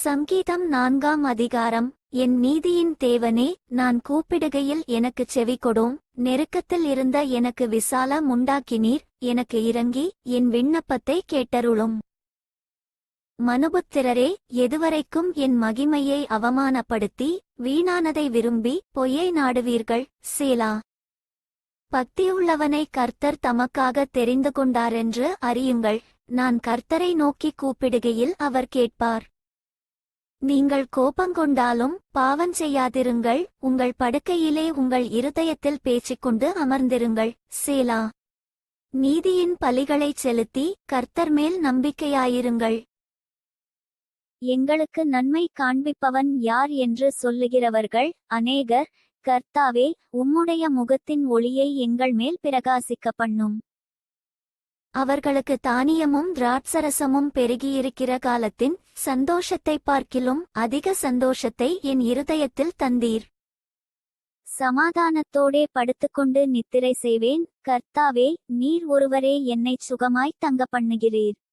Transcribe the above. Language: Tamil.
சங்கீதம் 4ஆம் அதிகாரம். என் நீதியின் தேவனே, நான் கூப்பிடுகையில் எனக்குச் செவிகொடும். நெருக்கத்தில் இருந்த எனக்கு விசாலம் உண்டாக்கினீர். எனக்கு இறங்கி என் விண்ணப்பத்தை கேட்டருளும். மனுபுத்திரரே, எதுவரைக்கும் என் மகிமையை அவமானப்படுத்தி வீணானதை விரும்பி பொய்யை நாடுவீர்கள்? சேலா. பக்தியுள்ளவனை கர்த்தர் தமக்காக தெரிந்து கொண்டாரென்று அறியுங்கள். நான் கர்த்தரை நோக்கி கூப்பிடுகையில் அவர் கேட்பார். நீங்கள் கோபங்கொண்டாலும் பாவம் செய்யாதிருங்கள். உங்கள் படுக்கையிலே உங்கள் இருதயத்தில் பேசிக்கொண்டு அமர்ந்திருங்கள். சேலா. நீதியின் பலிகளைச் செலுத்தி கர்த்தர் மேல் நம்பிக்கையாயிருங்கள். எங்களுக்கு நன்மை காண்பிப்பவன் யார் என்று சொல்லுகிறவர்கள் அநேகர். கர்த்தாவே, உம்முடைய முகத்தின் ஒளியை எங்கள் மேல் பிரகாசிக்க பண்ணும். அவர்களுக்கு தானியமும் திராட்சரசமும் பெருகியிருக்கிற காலத்தின் சந்தோஷத்தைப் பார்க்கிலும் அதிக சந்தோஷத்தை என் இருதயத்தில் தந்தீர். சமாதானத்தோடே படுத்துக்கொண்டு நித்திரை செய்வேன். கர்த்தாவே, நீர் ஒருவரே என்னைச் சுகமாய்த் தங்க பண்ணுகிறீர்.